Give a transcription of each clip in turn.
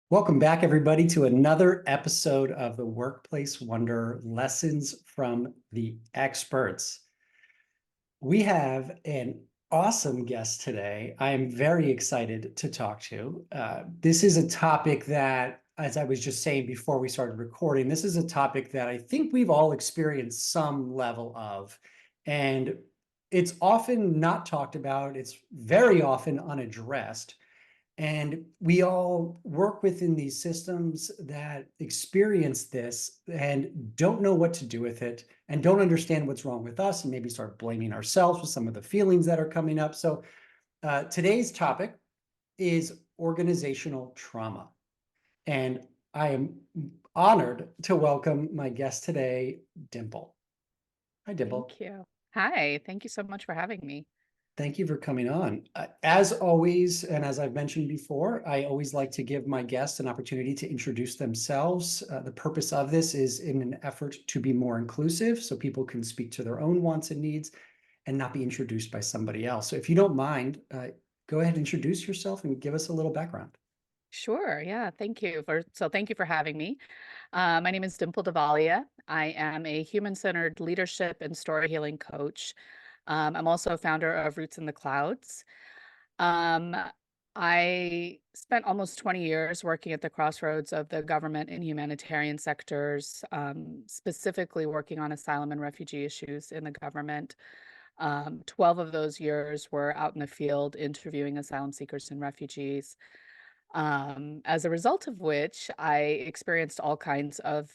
Welcome back, everybody, to another episode of the Workplace Wonder Lessons from the Experts. We have an awesome guest today. I am very excited to talk to. This is a topic that, as I was just saying before we started recording, this is a topic that I think we've all experienced some level of. And it's often not talked about, it's very often unaddressed. And we all work within these systems that experience this and don't know what to do with it and don't understand what's wrong with us and maybe start blaming ourselves with some of the feelings that are coming up. So today's topic is organizational trauma. And I am honored to welcome my guest today, Dimple. Hi, Dimple. Thank you. Hi, thank you so much for having me. Thank you for coming on. As always, and as I've mentioned before, I always like to give my guests an opportunity to introduce themselves. The purpose of this is in an effort to be more inclusive so people can speak to their own wants and needs and not be introduced by somebody else. So if you don't mind, go ahead and introduce yourself and give us a little background. Sure, yeah, thank you for having me. My name is Dimple Dhabalia. I am a human-centered leadership and story healing coach. I'm also a founder of Roots in the Clouds. Um, I spent almost 20 years working at the crossroads of the government and humanitarian sectors, specifically working on asylum and refugee issues in the government. 12 of those years were out in the field interviewing asylum seekers and refugees. As a result of which, I experienced all kinds of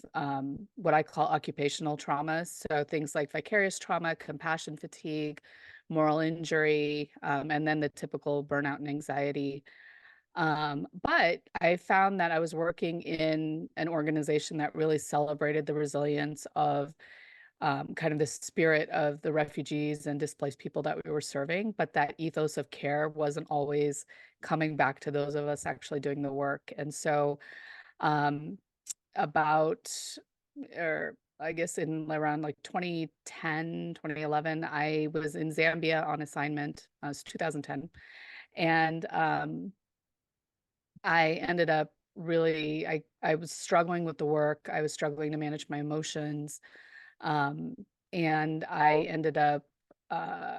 what I call occupational traumas. So things like vicarious trauma, compassion fatigue, moral injury, and then the typical burnout and anxiety. But I found that I was working in an organization that really celebrated the resilience of kind of the spirit of the refugees and displaced people that we were serving, but that ethos of care wasn't always coming back to those of us actually doing the work. And so, um, about, or I guess in around like 2010, 2011, I was in Zambia on assignment. It was 2010. And I ended up really, I was struggling with the work. I was struggling to manage my emotions. Um, and I ended up uh,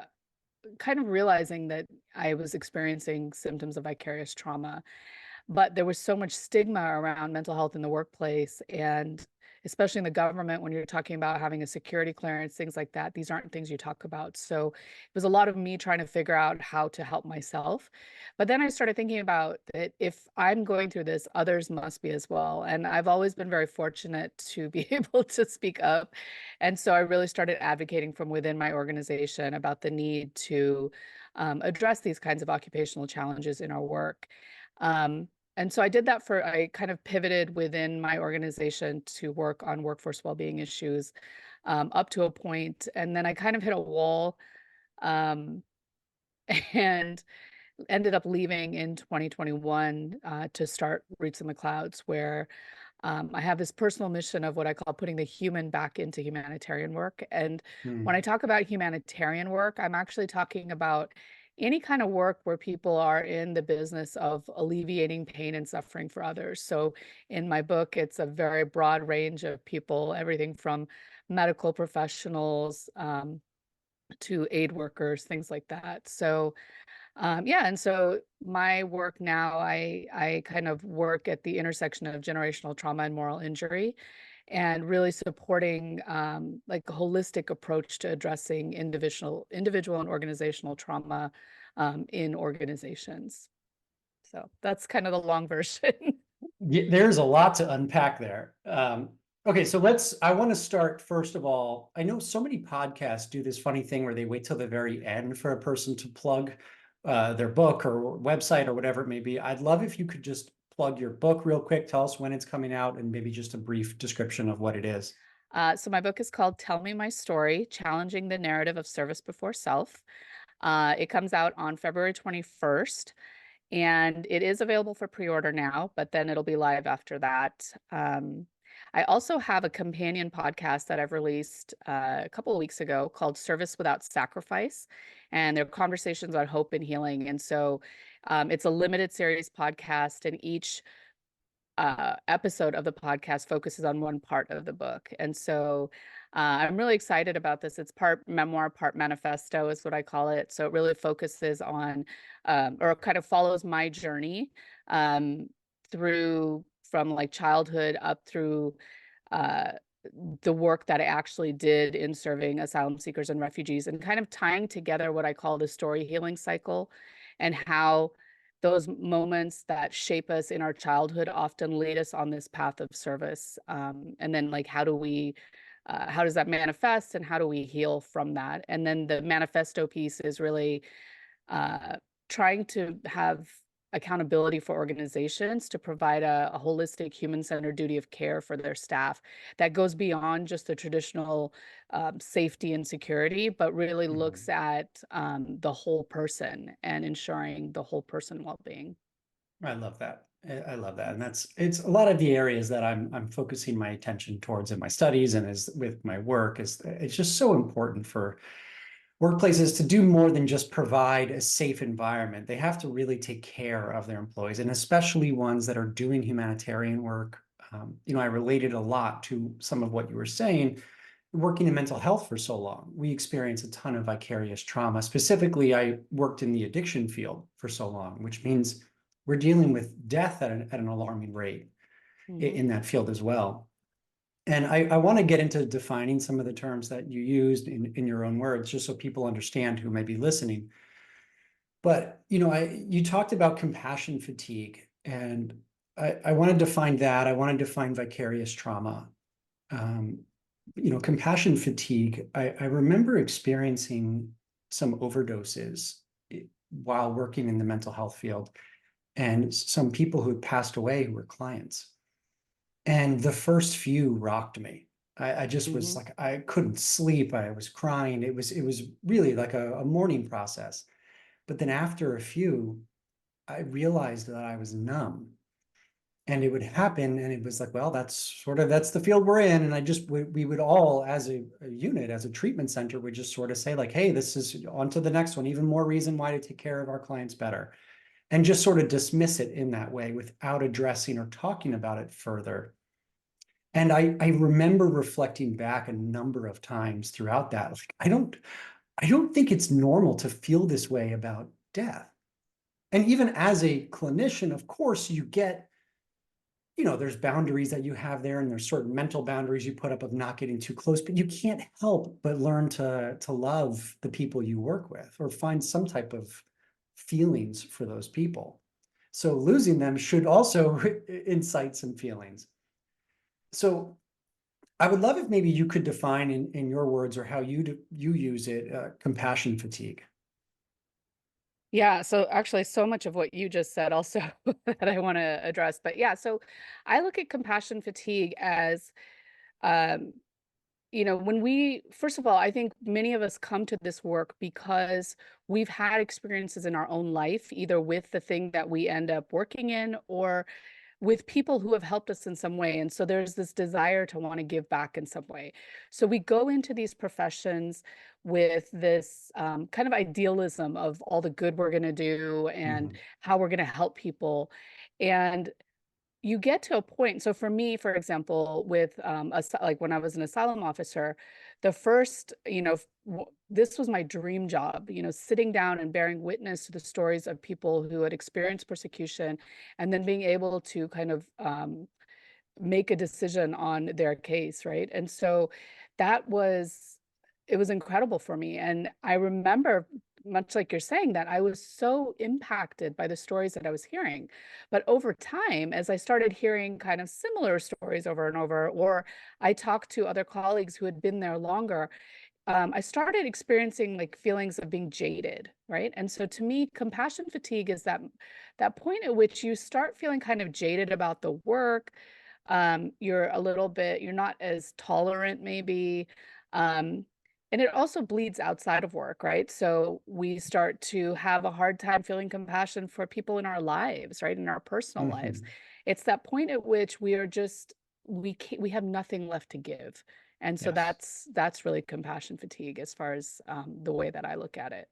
kind of realizing that I was experiencing symptoms of vicarious trauma, but there was so much stigma around mental health in the workplace, and especially in the government when you're talking about having a security clearance, things like that. These aren't things you talk about. So it was a lot of me trying to figure out how to help myself. But then I started thinking about that if I'm going through this, others must be as well. And I've always been very fortunate to be able to speak up. And so I really started advocating from within my organization about the need to address these kinds of occupational challenges in our work. Um, and so I kind of pivoted within my organization to work on workforce well-being issues up to a point. And then I kind of hit a wall um, and ended up leaving in 2021 to start Roots in the Clouds, where I have this personal mission of what I call putting the human back into humanitarian work. And when I Hmm. talk about humanitarian work, I'm actually talking about any kind of work where people are in the business of alleviating pain and suffering for others. So in my book, it's a very broad range of people, everything from medical professionals to aid workers, things like that. So yeah, and so my work now, I kind of work at the intersection of generational trauma and moral injury, and really supporting like a holistic approach to addressing individual and organizational trauma in organizations. So that's kind of the long version. Yeah, there's a lot to unpack there. Okay, so I want to start first of all. I know so many podcasts do this funny thing where they wait till the very end for a person to plug their book or website or whatever it may be. I'd love if you could just plug your book real quick, tell us when it's coming out, and maybe just a brief description of what it is. So my book is called Tell Me My Story: Challenging the Narrative of Service Before Self. It comes out on February 21st. And it is available for pre-order now, but then it'll be live after that. I also have a companion podcast that I've released a couple of weeks ago called Service Without Sacrifice, and they're conversations on hope and healing. And so it's a limited series podcast, and each episode of the podcast focuses on one part of the book. And so I'm really excited about this. It's part memoir, part manifesto, is what I call it. So it really focuses on, or kind of follows my journey um, through from like childhood up through uh, the work that I actually did in serving asylum seekers and refugees, and kind of tying together what I call the story healing cycle, and how those moments that shape us in our childhood often lead us on this path of service. And then, like, how does that manifest, and how do we heal from that? And then the manifesto piece is really uh, trying to have accountability for organizations to provide a holistic human-centered duty of care for their staff that goes beyond just the traditional safety and security, but really looks Mhm. at the whole person and ensuring the whole person well-being. I love that. I love that. And it's a lot of the areas that I'm focusing my attention towards in my studies and as with my work is it's just so important for workplaces to do more than just provide a safe environment. They have to really take care of their employees, and especially ones that are doing humanitarian work. I related a lot to some of what you were saying. Working in mental health for so long, we experience a ton of vicarious trauma. Specifically, I worked in the addiction field for so long, which means we're dealing with death at an alarming rate Mhm. in that field as well. And I want to get into defining some of the terms that you used in your own words, just so people understand who may be listening. But you talked about compassion fatigue, and I want to define that. I want to define vicarious trauma. Um, compassion fatigue. I remember experiencing some overdoses while working in the mental health field, and some people who had passed away who were clients. And the first few rocked me. I just was Mhm. like, I couldn't sleep. I was crying. It was really like a mourning process. But then after a few, I realized that I was numb. And it would happen, and it was like, well, that's the field we're in. And we would all, as a unit, as a treatment center, would just sort of say, like, hey, this is on to the next one, even more reason why to take care of our clients better. And just sort of dismiss it in that way without addressing or talking about it further. And I remember reflecting back a number of times throughout that. Like, I don't think it's normal to feel this way about death. And even as a clinician, of course, there's boundaries that you have there, and there's certain mental boundaries you put up of not getting too close, but you can't help but learn to love the people you work with or find some type of feelings for those people. So losing them should also incite some feelings. So I would love if maybe you could define in your words or how you use it, compassion fatigue. Yeah, so actually so much of what you just said also that I want to address. But yeah, so I look at compassion fatigue as um when we, first of all, I think many of us come to this work because we've had experiences in our own life, either with the thing that we end up working in or with people who have helped us in some way. And so there's this desire to want to give back in some way. So we go into these professions with this kind of idealism of all the good we're going to do and Mhm. how we're going to help people. And you get to a point. So for me, for example, with like when I was an asylum officer, the first, this was my dream job, sitting down and bearing witness to the stories of people who had experienced persecution, and then being able to kind of make a decision on their case, right? And so that was it was incredible for me. And I remember, much like you're saying, that I was so impacted by the stories that I was hearing. But over time, as I started hearing kind of similar stories over and over, or I talked to other colleagues who had been there longer, I started experiencing like feelings of being jaded, right? And so to me, compassion fatigue is that point at which you start feeling kind of jaded about the work. You're not as tolerant, maybe. Um, and it also bleeds outside of work, right? So we start to have a hard time feeling compassion for people in our lives, right? In our personal lives. Mhm. It's that point at which we are just we have nothing left to give. And so Yes. that's really compassion fatigue as far as the way that I look at it.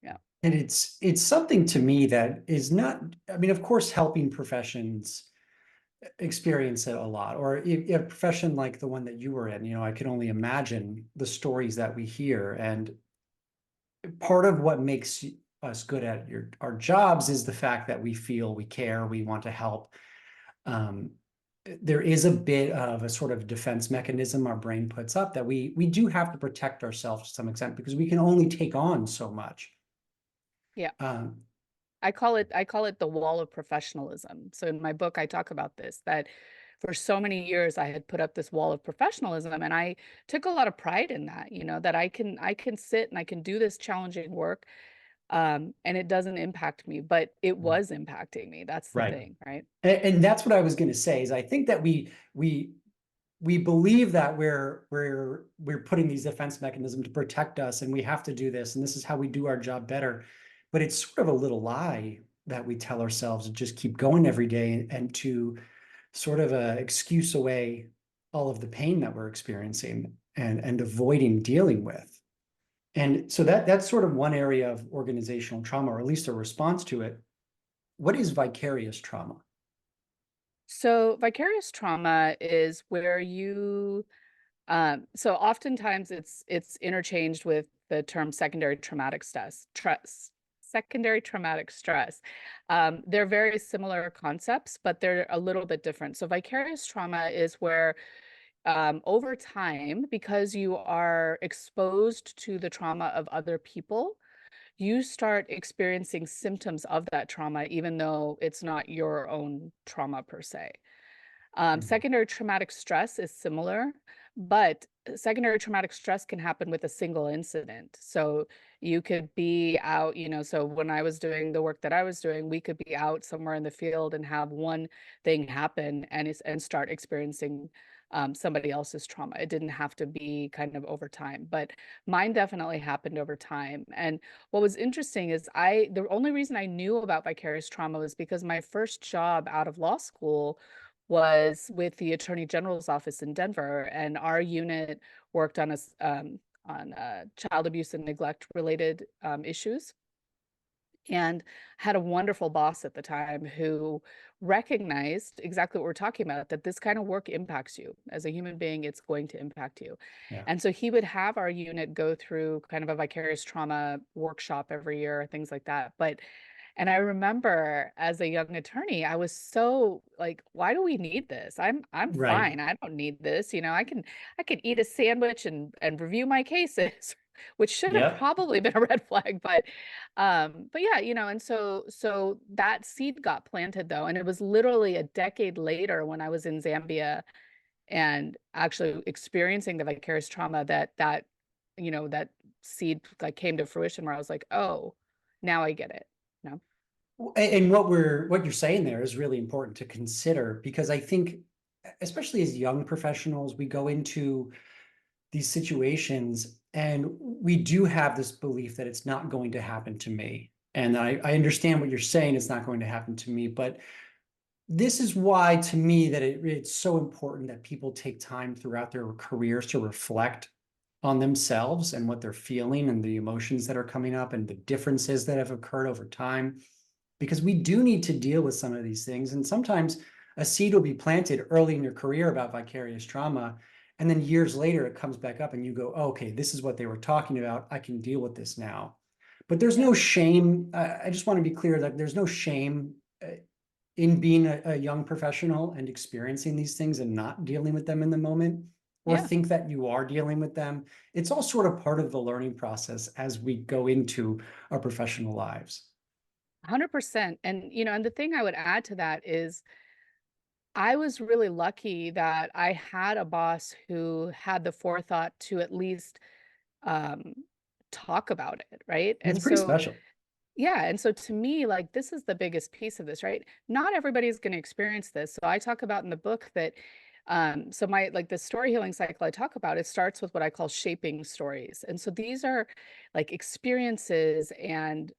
Yeah. And it's something to me that is not, I mean, of course, helping professions, experience it a lot, or a profession like the one that you were in, I can only imagine the stories that we hear. And part of what makes us good at our jobs is the fact that we feel we care, we want to help. Um, there is a bit of a sort of defense mechanism our brain puts up that we do have to protect ourselves to some extent because we can only take on so much. Yeah. Um, I call it the wall of professionalism. So in my book, I talk about this, that for so many years I had put up this wall of professionalism, and I took a lot of pride in that, that I can sit and I can do this challenging work, and it doesn't impact me, but it was impacting me. That's the right. thing, right? And that's what I was going to say is I think that we believe that we're putting these defense mechanisms to protect us, and we have to do this, and this is how we do our job better. But it's sort of a little lie that we tell ourselves to just keep going every day and to sort of excuse away all of the pain that we're experiencing and avoiding dealing with. And so that's sort of one area of organizational trauma, or at least a response to it. What is vicarious trauma? So vicarious trauma is where so oftentimes it's interchanged with the term secondary traumatic secondary traumatic stress. They're very similar concepts, but they're a little bit different. So vicarious trauma is where over time, because you are exposed to the trauma of other people, you start experiencing symptoms of that trauma, even though it's not your own trauma per se. Mhm. Secondary traumatic stress is similar, but secondary traumatic stress can happen with a single incident. So you could be out, so when I was doing the work that I was doing, we could be out somewhere in the field and have one thing happen and start experiencing somebody else's trauma. It didn't have to be kind of over time, but mine definitely happened over time. And what was interesting is the only reason I knew about vicarious trauma was because my first job out of law school was with the Attorney General's office in Denver, and our unit worked on child abuse and neglect related issues, and had a wonderful boss at the time who recognized exactly what we're talking about, that this kind of work impacts you as a human being. It's going to impact you. Yeah. And so he would have our unit go through kind of a vicarious trauma workshop every year, things like that. And I remember as a young attorney, I was so like, why do we need this? I'm Right. fine. I don't need this. I can eat a sandwich and review my cases, which should have Yep. probably been a red flag. But yeah, and so that seed got planted though, and it was literally a decade later when I was in Zambia and actually experiencing the vicarious trauma that seed like came to fruition where I was like, oh, now I get it. You know? And what you're saying there is really important to consider because I think, especially as young professionals, we go into these situations and we do have this belief that it's not going to happen to me. And I understand what you're saying, it's not going to happen to me, but this is why, to me, that it's so important that people take time throughout their careers to reflect on themselves and what they're feeling and the emotions that are coming up and the differences that have occurred over time. Because we do need to deal with some of these things. And sometimes a seed will be planted early in your career about vicarious trauma. And then years later, it comes back up and you go, oh, okay, this is what they were talking about. I can deal with this now. But there's Yeah. no shame. I just want to be clear that there's no shame in being a young professional and experiencing these things and not dealing with them in the moment, or Yeah. think that you are dealing with them. It's all sort of part of the learning process as we go into our professional lives. 100%. And the thing I would add to that is I was really lucky that I had a boss who had the forethought to at least um, talk about it, right? That's And pretty so special. yeah, and so to me, like this is the biggest piece of this, right? Not everybody's going to experience this. So I talk about in the book that so my like the story healing cycle I talk about, it starts with what I call shaping stories. And so these are like experiences and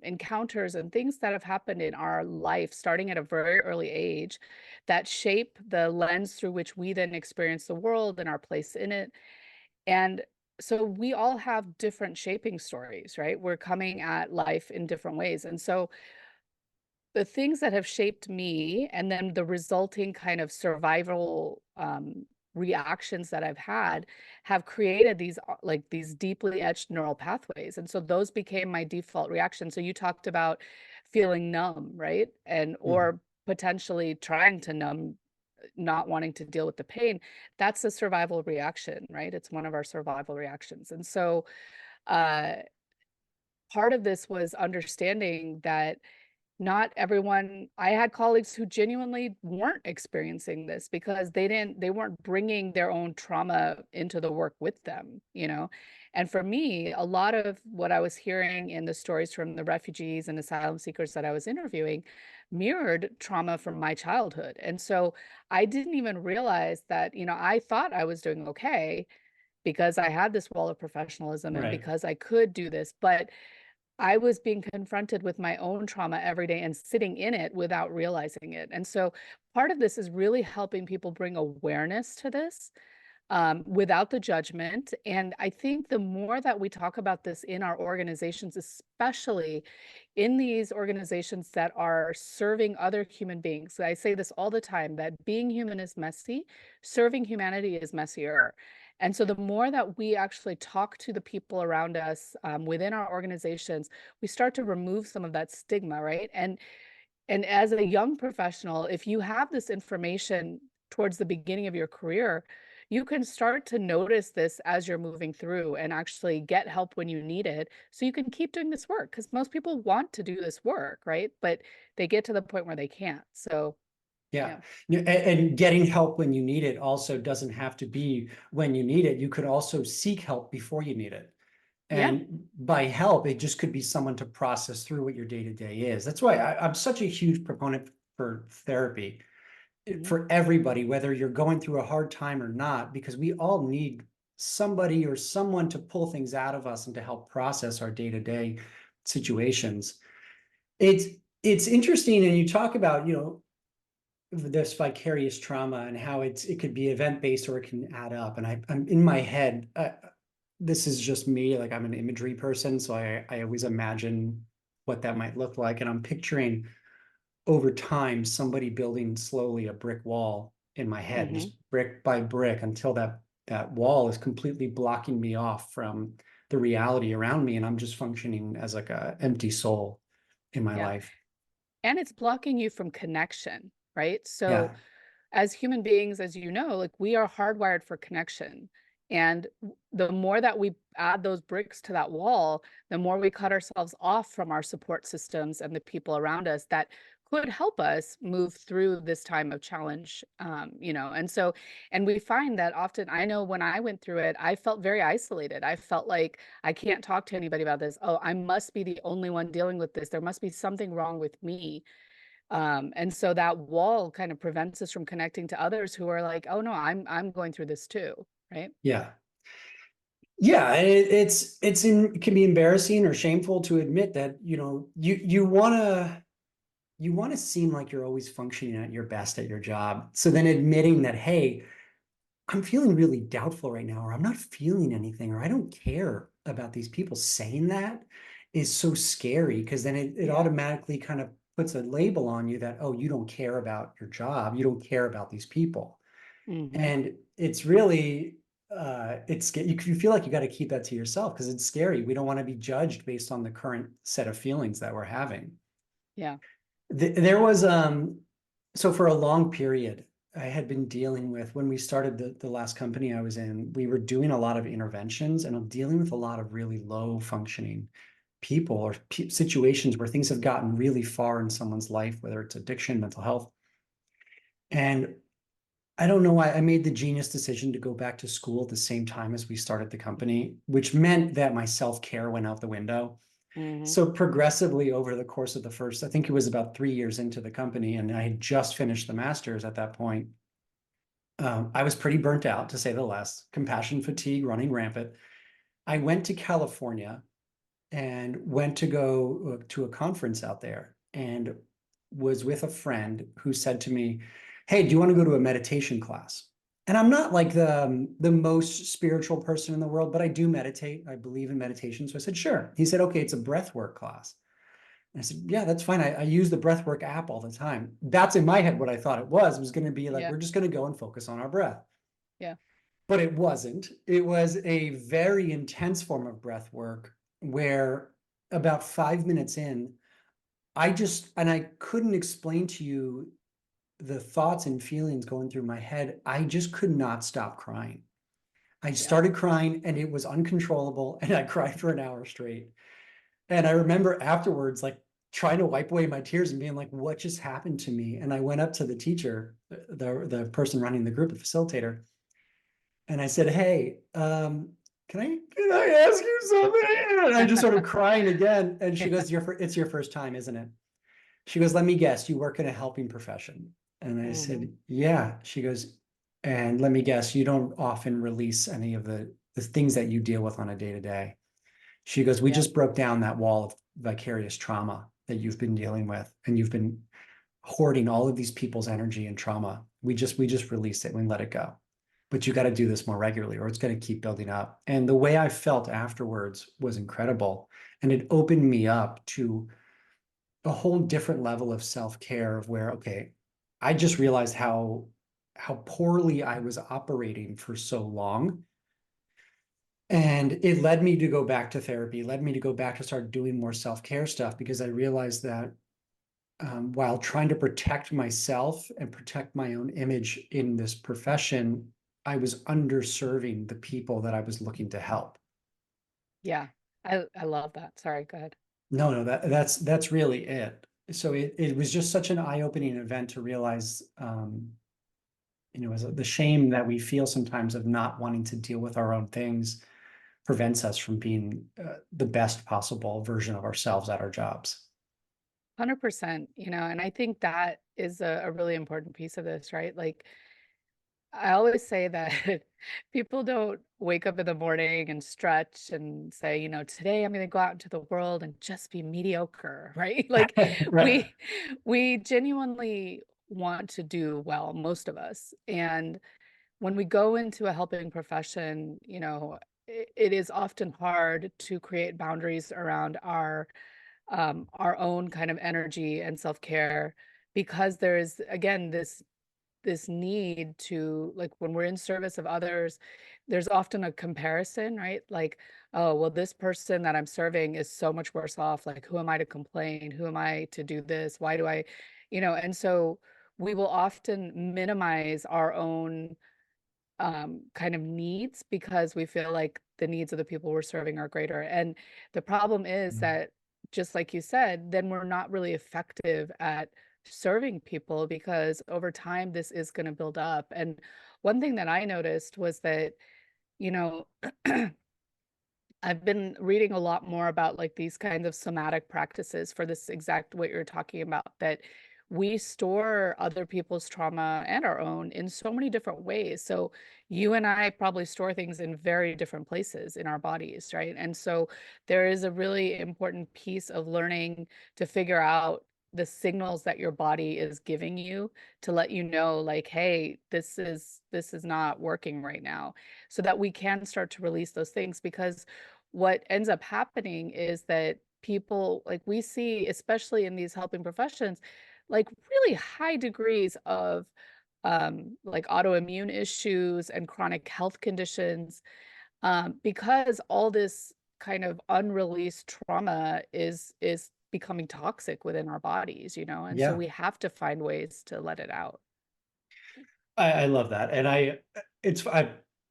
encounters and things that have happened in our life starting at a very early age that shape the lens through which we then experience the world and our place in it. And so we all have different shaping stories, right? We're coming at life in different ways. And so the things that have shaped me and then the resulting kind of survival reactions that I've had have created these like these deeply etched neural pathways. And so those became my default reaction. So you talked about feeling numb, right? And Mhm. or potentially trying to numb, not wanting to deal with the pain. That's a survival reaction, right? It's one of our survival reactions. And so uh part of this was understanding that not everyone I had colleagues who genuinely weren't experiencing this because they weren't bringing their own trauma into the work with them, you know? And for me, a lot of what I was hearing in the stories from the refugees and asylum seekers that I was interviewing mirrored trauma from my childhood. And so I didn't even realize that, I thought I was doing okay because I had this wall of professionalism and Right. because I could do this, but I was being confronted with my own trauma every day and sitting in it without realizing it. And so part of this is really helping people bring awareness to this without the judgment. And I think the more that we talk about this in our organizations, especially in these organizations that are serving other human beings, I say this all the time that being human is messy, serving humanity is messier. And so the more that we actually talk to the people around us within our organizations, we start to remove some of that stigma, right? And as a young professional, if you have this information towards the beginning of your career, you can start to notice this as you're moving through and actually get help when you need it so you can keep doing this work because most people want to do this work, right? But they get to the point where they can't. So, Yeah. yeah. And getting help when you need it also doesn't have to be when you need it. You could also seek help before you need it. Yeah. And by help, it just could be someone to process through what your day-to-day is. That's why I'm such a huge proponent for therapy Mhm. for everybody, whether you're going through a hard time or not, because we all need somebody or someone to pull things out of us and to help process our day-to-day situations. It's it's interesting, and you talk about, this vicarious trauma and how it could be event-based or it can add up. And I'm in my head, this is just me, like I'm an imagery person, so I always imagine what that might look like. And I'm picturing over time somebody building slowly a brick wall in my head, Mhm. just brick by brick, until that wall is completely blocking me off from the reality around me, and I'm just functioning as like a empty soul in my Yeah. life. And it's blocking you from connection, right? So Yeah. as human beings, as you know, like we are hardwired for connection. And the more that we add those bricks to that wall, the more we cut ourselves off from our support systems and the people around us that could help us move through this time of challenge. And so, and we find that often, I know when I went through it, I felt very isolated. I felt like I can't talk to anybody about this. Oh, I must be the only one dealing with this. There must be something wrong with me. And so that wall kind of prevents us from connecting to others who are like, "Oh no, I'm going through this too." Right? Yeah. Yeah, it can be embarrassing or shameful to admit that, you want to seem like you're always functioning at your best at your job. So then admitting that, hey, I'm feeling really doubtful right now, or I'm not feeling anything, or I don't care about these people, saying that is so scary, because then it Yeah. automatically kind of puts a label on you that, oh, you don't care about your job, you don't care about these people. Hmm. And it's really you feel like you got to keep that to yourself because it's scary. We don't want to be judged based on the current set of feelings that we're having. Yeah. There was so for a long period, I had been dealing with, when we started the last company I was in, we were doing a lot of interventions, and I'm dealing with a lot of really low functioning people, or situations where things have gotten really far in someone's life, whether it's addiction, mental health. And I don't know why I made the genius decision to go back to school at the same time as we started the company, which meant that my self-care went out the window. Hmm. So progressively over the course of the first, I think it was about 3 years into the company, and I had just finished the master's at that point. I was pretty burnt out, to say the least, compassion fatigue running rampant. I went to California and went to go to a conference out there, and was with a friend who said to me, "Hey, do you want to go to a meditation class?" And I'm not like the most spiritual person in the world, but I do meditate. I believe in meditation. So I said, sure. He said, okay, it's a breath work class. And I said, yeah, that's fine. I use the breathwork app all the time. That's in my head what I thought it was going to be like, Yeah. we're just going to go and focus on our breath. Yeah. But it wasn't. It was a very intense form of breath work where about 5 minutes in, and I couldn't explain to you the thoughts and feelings going through my head. I just could not stop crying. I Yeah. started crying and it was uncontrollable, and I cried for an hour straight. And I remember afterwards, like trying to wipe away my tears and being like, what just happened to me? And I went up to the teacher, the person running the group, the facilitator, and I said, hey, can I ask you something? And I just started crying again. And she goes, it's your first time, isn't it? She goes, let me guess, you work in a helping profession. And I Hmm. said, yeah. She goes, and let me guess, you don't often release any of the things that you deal with on a day to day. She goes, we Yeah. just broke down that wall of vicarious trauma that you've been dealing with, and you've been hoarding all of these people's energy and trauma. We just released it and let it go. But you got to do this more regularly, or it's going to keep building up. And the way I felt afterwards was incredible. And it opened me up to a whole different level of self-care of where, okay, I just realized how poorly I was operating for so long. And it led me to go back to therapy, led me to go back to start doing more self-care stuff because I realized that while trying to protect myself and protect my own image in this profession, I was underserving the people that I was looking to help. Yeah. I love that. Sorry, go ahead. No, that's really it. So it was just such an eye-opening event to realize, the shame that we feel sometimes of not wanting to deal with our own things prevents us from being the best possible version of ourselves at our jobs. 100%, and I think that is a really important piece of this, right? Like, I always say that people don't wake up in the morning and stretch and say, today I'm going to go out into the world and just be mediocre, right? Like Right. we we genuinely want to do well, most of us. And when we go into a helping profession, it is often hard to create boundaries around our own kind of energy and self-care because there's again this need to like when we're in service of others, there's often a comparison, right? Like, oh, well, this person that I'm serving is so much worse off. Like, who am I to complain? Who am I to do this? Why do I, and so we will often minimize our own kind of needs because we feel like the needs of the people we're serving are greater. And the problem is that, just like you said, then we're not really effective at serving people because over time this is going to build up. And one thing that I noticed was that, you know, I've been reading a lot more about like these kinds of somatic practices for this exact what you're talking about, that we store other people's trauma and our own in so many different ways. So you and I probably store things in very different places in our bodies, right? And so there is a really important piece of learning to figure out the signals that your body is giving you to let you know like, hey, this is not working right now, so that we can start to release those things. Because what ends up happening is that people like we see, especially in these helping professions, like really high degrees of like autoimmune issues and chronic health conditions, because all this kind of unreleased trauma is becoming toxic within our bodies, and so Yeah. we have to find ways to let it out. I love that. And it's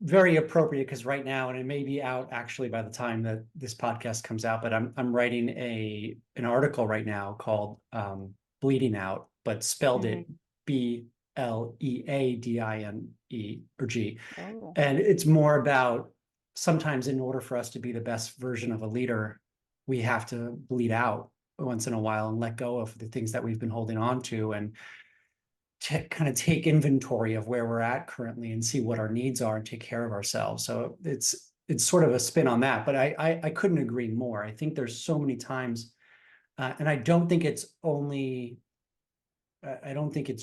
very appropriate because right now, and it may be out actually by the time that this podcast comes out, but I'm writing an article right now called Bleeding Out, but spelled Hmm. it Bleadine or G. Oh, And it's more about sometimes in order for us to be the best version of a leader, we have to bleed out once in a while and let go of the things that we've been holding on to, and to kind of take inventory of where we're at currently and see what our needs are and take care of ourselves. So it's sort of a spin on that, but I couldn't agree more. I think there's so many times, and I don't think it's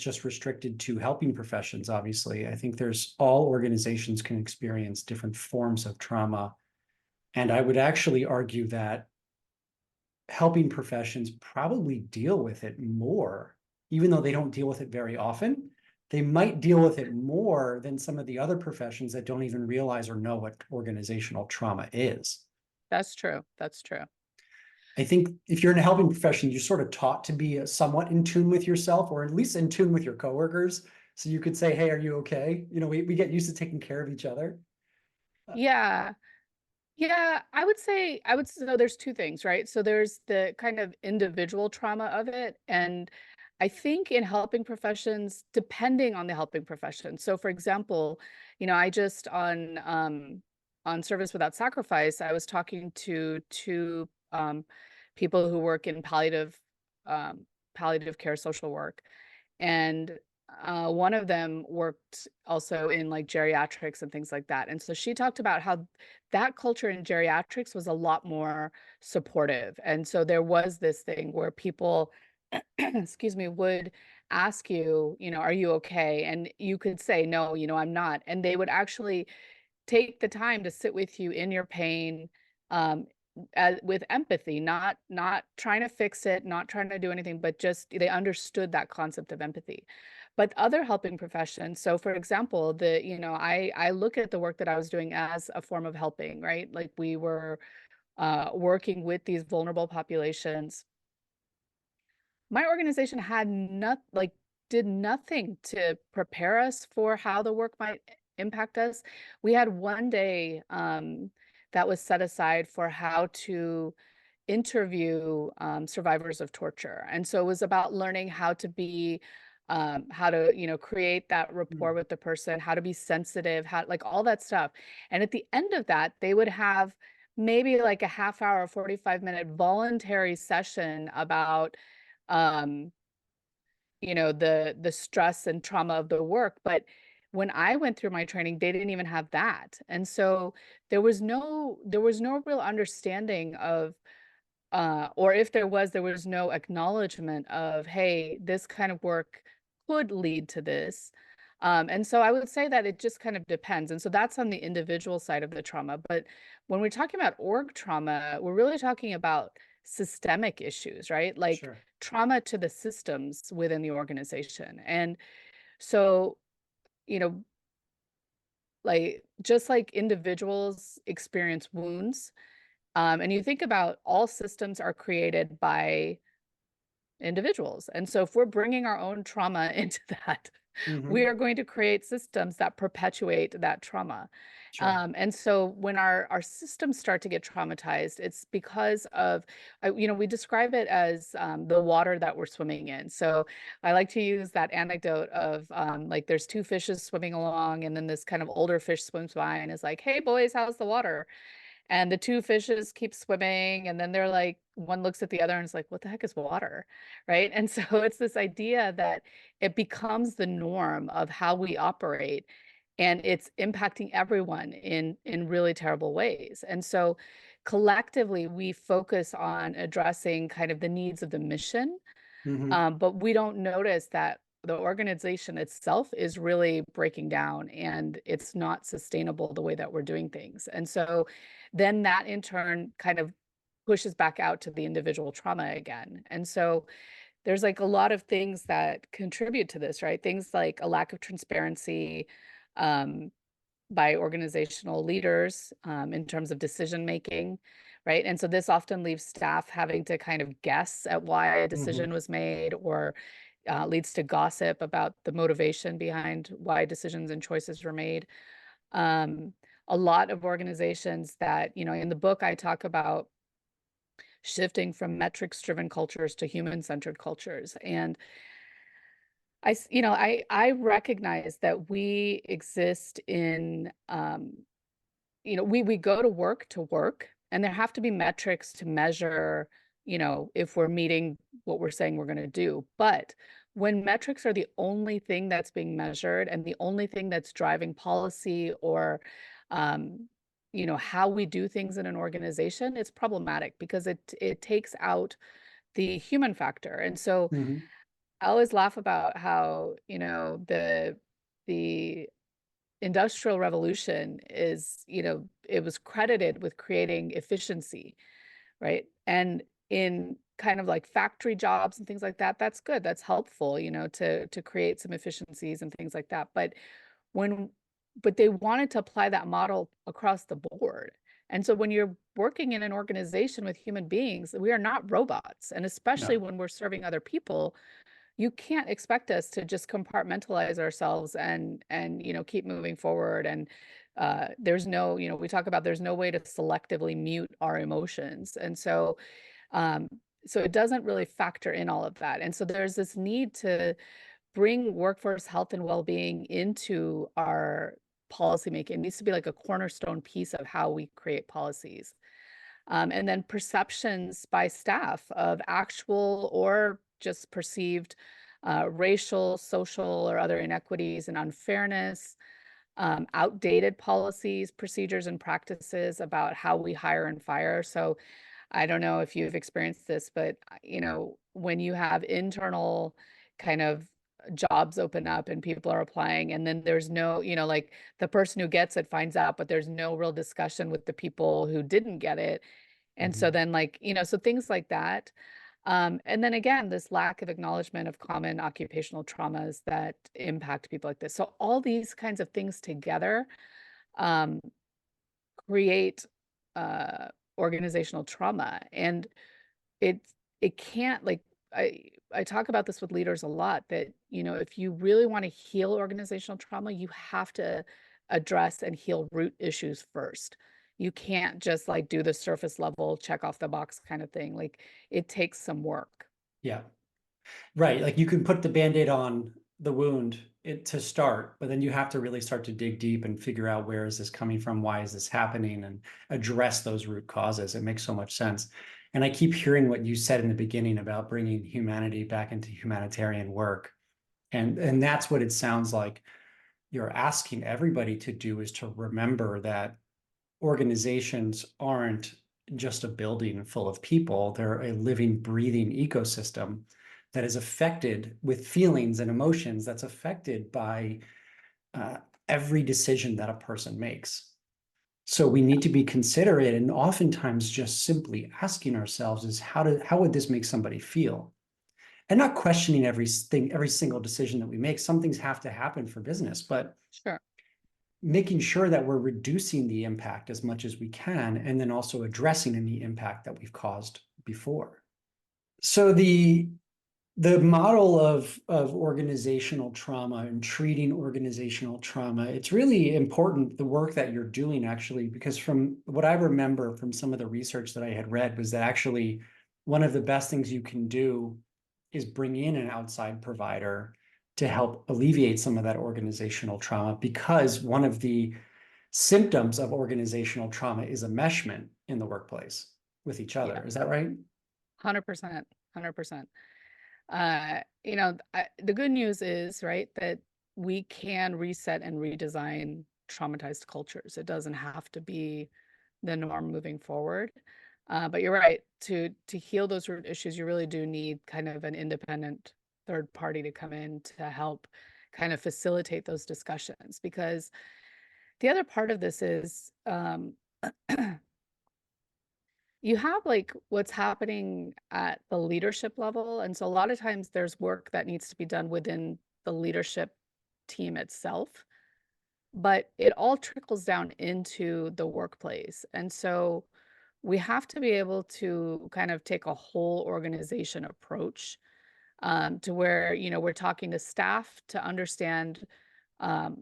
just restricted to helping professions. Obviously, I think there's all organizations can experience different forms of trauma, and I would actually argue that helping professions probably deal with it more, even though they don't deal with it very often. They might deal with it more than some of the other professions that don't even realize or know what organizational trauma is. That's true. That's true. I think if you're in a helping profession, you're sort of taught to be somewhat in tune with yourself, or at least in tune with your coworkers. So you could say, hey, are you okay? We get used to taking care of each other. Yeah. Yeah, so there's two things, right? So there's the kind of individual trauma of it. And I think in helping professions, depending on the helping profession. So for example, I just on Service Without Sacrifice, I was talking to two people who work in palliative care social work. And one of them worked also in like geriatrics and things like that. And so she talked about how that culture in geriatrics was a lot more supportive. And so there was this thing where people, excuse me, would ask you, are you okay? And you could say, no, I'm not. And they would actually take the time to sit with you in your pain, um, with empathy, not trying to fix it, not trying to do anything, but just they understood that concept of empathy. But other helping professions, so for example, I look at the work that I was doing as a form of helping, right? Like we were working with these vulnerable populations. My organization had not like did nothing to prepare us for how the work might impact us. We had one day that was set aside for how to interview survivors of torture. And so it was about learning how to be, how to, create that rapport Mm. with the person, how to be sensitive, how like all that stuff. And at the end of that, they would have maybe like a half hour, 45-minute voluntary session about um, the stress and trauma of the work. But when I went through my training, they didn't even have that. And so there was no real understanding of or if there was no acknowledgement of, hey, this kind of work could lead to this. And so I would say that it just kind of depends. And so that's on the individual side of the trauma. But when we're talking about org trauma, we're really talking about systemic issues, right? Like Sure. trauma to the systems within the organization. And so, you know, like just like individuals experience wounds, and you think about all systems are created by individuals. And so if we're bringing our own trauma into that, we Hmm. are going to create systems that perpetuate that trauma. Sure. And so when our systems start to get traumatized, it's because of, we describe it as the water that we're swimming in. So I like to use that anecdote of like there's two fishes swimming along, and then this kind of older fish swims by and is like, hey, boys, how's the water? And the two fishes keep swimming, and then they're like, one looks at the other and is like, what the heck is water? Right. And so it's this idea that it becomes the norm of how we operate, and it's impacting everyone in really terrible ways. And so collectively, we focus on addressing kind of the needs of the mission, Hmm. but we don't notice that the organization itself is really breaking down and it's not sustainable the way that we're doing things. And so then that in turn kind of pushes back out to the individual trauma again. And so there's like a lot of things that contribute to this, right? Things like a lack of transparency um, by organizational leaders in terms of decision making, right? And so this often leaves staff having to kind of guess at why a Hmm. decision was made, or leads to gossip about the motivation behind why decisions and choices were made. Um, a lot of organizations that, in the book, I talk about shifting from metrics driven cultures to human centered cultures. And I recognize that we exist in, we go to work, and there have to be metrics to measure, if we're meeting what we're saying we're going to do. But when metrics are the only thing that's being measured and the only thing that's driving policy or, um, how we do things in an organization, it's problematic because it takes out the human factor. And so Hmm. I always laugh about how, the Industrial Revolution is, it was credited with creating efficiency, right? And in kind of like factory jobs and things like that, that's good. That's helpful, to create some efficiencies and things like that. When but they wanted to apply that model across the board. And so when you're working in an organization with human beings, we are not robots. And especially No. when we're serving other people, you can't expect us to just compartmentalize ourselves and keep moving forward. And there's no, we talk about there's no way to selectively mute our emotions. And um, so it doesn't really factor in all of that. And so there's this need to bring workforce health and well-being into our policymaking. It needs to be like a cornerstone piece of how we create policies. And then perceptions by staff of actual or just perceived racial, social, or other inequities and unfairness, outdated policies, procedures, and practices about how we hire and fire. So I don't know if you've experienced this, but when you have internal kind of jobs open up and people are applying, and then there's no, like the person who gets it finds out, but there's no real discussion with the people who didn't get it. And so Mhm. then so things like that. And then again, this lack of acknowledgement of common occupational traumas that impact people like this. So all these kinds of things together um, create uh, organizational trauma. And it it can't like I talk about this with leaders a lot that, if you really want to heal organizational trauma, you have to address and heal root issues first. You can't just like do the surface level, check off the box kind of thing. Like it takes some work. Yeah. Right. Like you can put the Band-Aid on the wound to start, but then you have to really start to dig deep and figure out where is this coming from? Why is this happening? And address those root causes. It makes so much sense. And I keep hearing what you said in the beginning about bringing humanity back into humanitarian work. And that's what it sounds like you're asking everybody to do, is to remember that organizations aren't just a building full of people. They're a living, breathing ecosystem that is affected with feelings and emotions, that's affected by uh, every decision that a person makes. So we need to be considerate, and oftentimes just simply asking ourselves is how would this make somebody feel? And not questioning every single decision that we make. Some things have to happen for business, but Sure. making sure that we're reducing the impact as much as we can, and then also addressing any impact that we've caused before. So the model of organizational trauma and treating organizational trauma, it's really important, the work that you're doing, actually, because from what I remember from some of the research that I had read was that actually one of the best things you can do is bring in an outside provider to help alleviate some of that organizational trauma, because one of the symptoms of organizational trauma is enmeshment in the workplace with each Yeah. other. Is that right? 100%. 100%. The good news is, right, that we can reset and redesign traumatized cultures. It doesn't have to be the norm moving forward. But you're right, to heal those root issues, you really do need kind of an independent third party to come in to help kind of facilitate those discussions. Because the other part of this is you have like what's happening at the leadership level. And so a lot of times there's work that needs to be done within the leadership team itself, but it all trickles down into the workplace. And so we have to be able to kind of take a whole organization approach to where, we're talking to staff to understand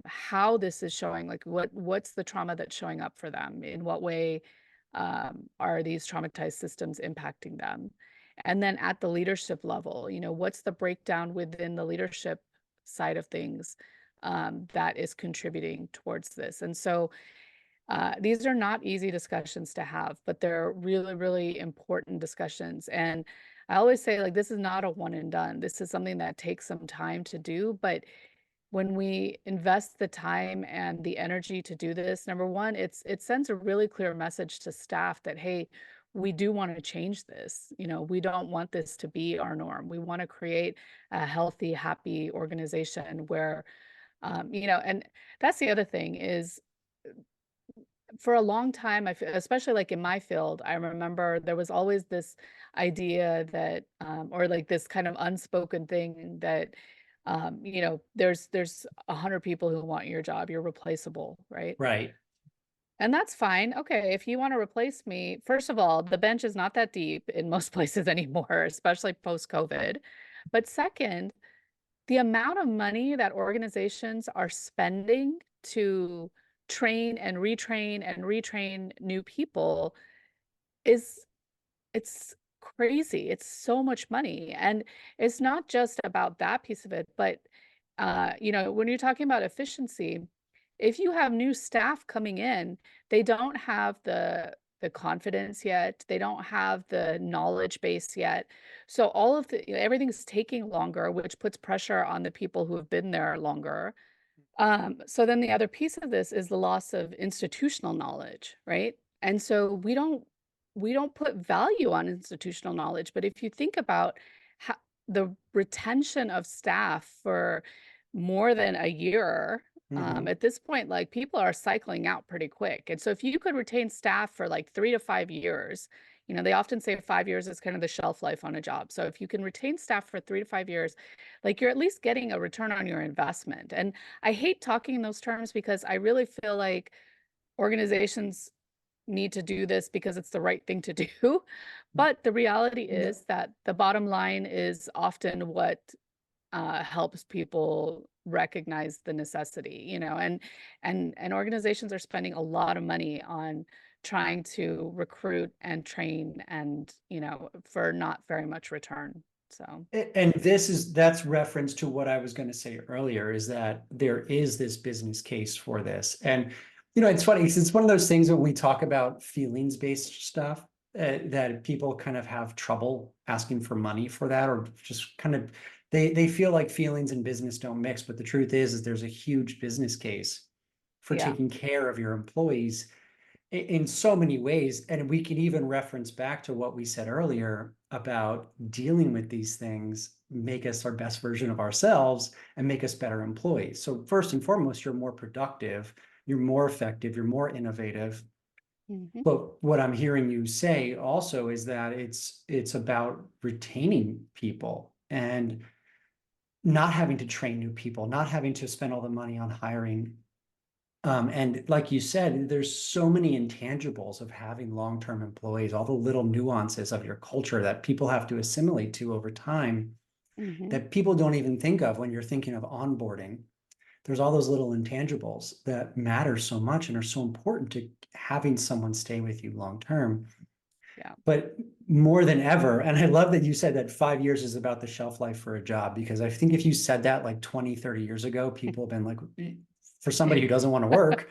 how this is showing, like what's the trauma that's showing up for them, in what way are these traumatized systems impacting them, and then at the leadership level, what's the breakdown within the leadership side of things that is contributing towards this. And so these are not easy discussions to have, but they're really, really important discussions. And I always say, like, this is not a one and done. This is something that takes some time to do. But when we invest the time and the energy to do this, number one, it sends a really clear message to staff that, hey, we do want to change this. We don't want this to be our norm. We want to create a healthy, happy organization where, and that's the other thing is for a long time, especially like in my field, I remember there was always this idea that, or like this kind of unspoken thing that, there's 100 people who want your job, you're replaceable, right? Right. And that's fine. Okay, if you want to replace me, first of all, the bench is not that deep in most places anymore, especially post-COVID. But second, the amount of money that organizations are spending to train and retrain new people is it's crazy. It's so much money. And it's not just about that piece of it, but when you're talking about efficiency, if you have new staff coming in, they don't have the confidence yet. They don't have the knowledge base yet. So all of everything's taking longer, which puts pressure on the people who have been there longer. So then the other piece of this is the loss of institutional knowledge, right? And so we don't put value on institutional knowledge, but if you think about how, the retention of staff for more than a year, Hmm. at this point, like people are cycling out pretty quick. And so if you could retain staff for like 3 to 5 years, they often say 5 years is kind of the shelf life on a job. So if you can retain staff for 3 to 5 years, like you're at least getting a return on your investment. And I hate talking in those terms because I really feel like organizations need to do this because it's the right thing to do. But the reality No. is that the bottom line is often what helps people recognize the necessity, and organizations are spending a lot of money on trying to recruit and train and, for not very much return. So, And that's reference to what I was going to say earlier, is that there is this business case for this. And it's funny, 'cause it's one of those things when we talk about feelings-based stuff, that people kind of have trouble asking for money for that, or just kind of they feel like feelings and business don't mix. But the truth is there's a huge business case for yeah. taking care of your employees in so many ways. And we can even reference back to what we said earlier about dealing with these things, make us our best version of ourselves and make us better employees. So first and foremost, you're more productive, you're more effective, you're more innovative. Hmm. But what I'm hearing you say also is that it's about retaining people and not having to train new people, not having to spend all the money on hiring. And like you said, there's so many intangibles of having long-term employees, all the little nuances of your culture that people have to assimilate to over time Hmm. that people don't even think of when you're thinking of onboarding. There's all those little intangibles that matter so much and are so important to having someone stay with you long term. Yeah. But more than ever, and I love that you said that 5 years is about the shelf life for a job, because I think if you said that like 20, 30 years ago, people have been like, for somebody who doesn't want to work,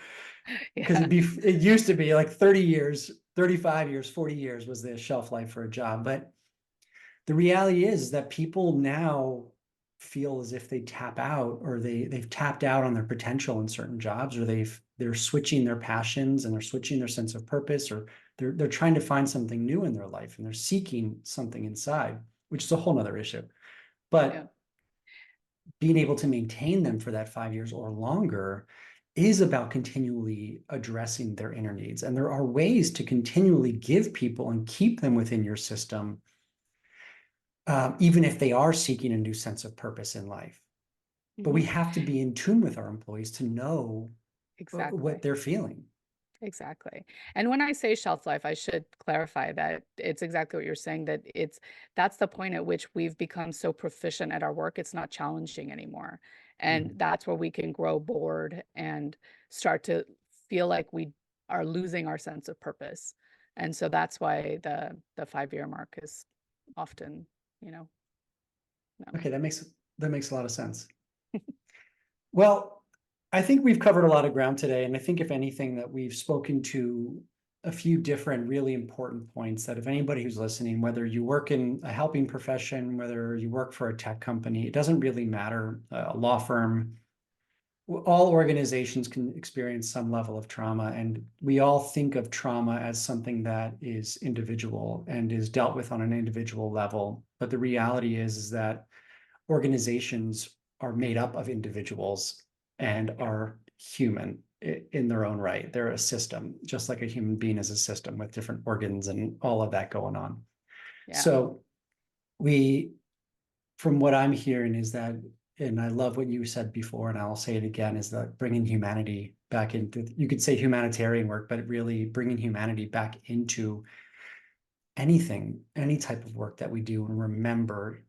because Yeah. it used to be like 30 years, 35 years, 40 years was the shelf life for a job. But the reality is that people now feel as if they tap out, or they've tapped out on their potential in certain jobs, or they're switching their passions and they're switching their sense of purpose, or they're trying to find something new in their life and they're seeking something inside, which is a whole nother issue. Yeah. But being able to maintain them for that 5 years or longer is about continually addressing their inner needs. And there are ways to continually give people and keep them within your system, even if they are seeking a new sense of purpose in life. But we Hmm. have to be in tune with our employees to know what Exactly. they're feeling. Exactly. And when I say shelf life, I should clarify that it's exactly what you're saying, that that's the point at which we've become so proficient at our work, it's not challenging anymore. And Mhm. that's where we can grow bored and start to feel like we are losing our sense of purpose. And so that's why the 5 year mark is often, you know, Okay, that makes a lot of sense. Well, I think we've covered a lot of ground today, and I think if anything that we've spoken to a few different really important points that if anybody who's listening, whether you work in a helping profession, whether you work for a tech company, it doesn't really matter, a law firm, all organizations can experience some level of trauma, and we all think of trauma as something that is individual and is dealt with on an individual level. But the reality is that organizations are made up of individuals and yeah. are human. in their own right. They're a system, just like a human being is a system with different organs and all of that going on. Yeah. So we, from what I'm hearing is that, and I love what you said before, and I'll say it again, is that bringing humanity back into, you could say humanitarian work, but really bringing humanity back into anything, any type of work that we do, and remember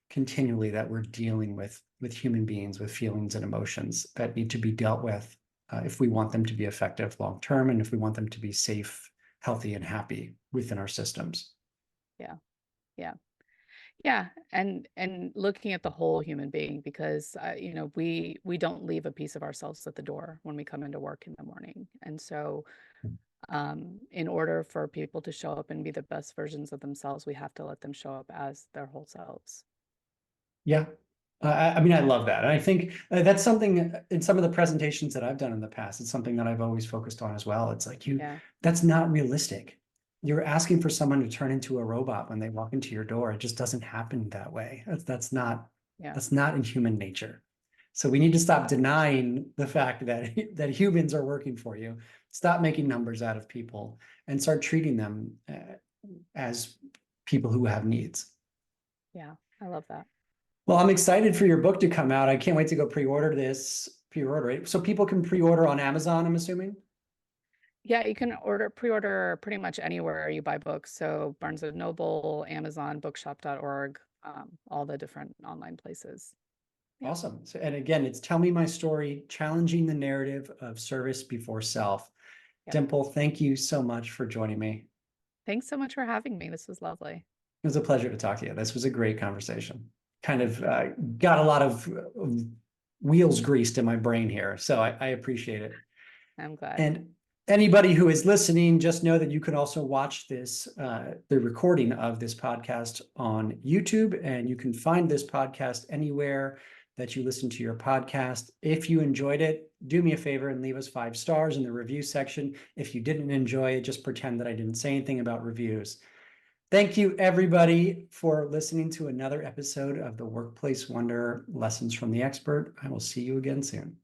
continually that we're dealing with human beings with feelings and emotions that need to be dealt with if we want them to be effective long term, and if we want them to be safe, healthy, and happy within our systems. Yeah. Yeah. Yeah, and looking at the whole human being, because we don't leave a piece of ourselves at the door when we come into work in the morning. And so in order for people to show up and be the best versions of themselves, we have to let them show up as their whole selves. Yeah. I mean, I love that. And I think that's something in some of the presentations that I've done in the past. It's something that I've always focused on as well. It's like Yeah. that's not realistic. You're asking for someone to turn into a robot when they walk into your door. It just doesn't happen that way. Yeah. That's not in human nature. So we need to stop denying the fact that that humans are working for you. Stop making numbers out of people and start treating them as people who have needs. Yeah. I love that. Well, I'm excited for your book to come out. I can't wait to go pre-order it. So people can pre-order on Amazon, I'm assuming? Yeah, you can pre-order pretty much anywhere you buy books. So Barnes and Noble, Amazon, bookshop.org, all the different online places. Yeah. Awesome. So, and again, it's Tell Me My Story, Challenging the Narrative of Service Before Self. Yep. Dimple, thank you so much for joining me. Thanks so much for having me. This was lovely. It was a pleasure to talk to you. This was a great conversation. Kind of got a lot of wheels greased in my brain here. So I appreciate it. I'm glad. And anybody who is listening, just know that you can also watch this, the recording of this podcast on YouTube, and you can find this podcast anywhere that you listen to your podcast. If you enjoyed it, do me a favor and leave us 5 stars in the review section. If you didn't enjoy it, just pretend that I didn't say anything about reviews. Thank you, everybody, for listening to another episode of the Workplace Wonder Lessons from the Expert. I will see you again soon.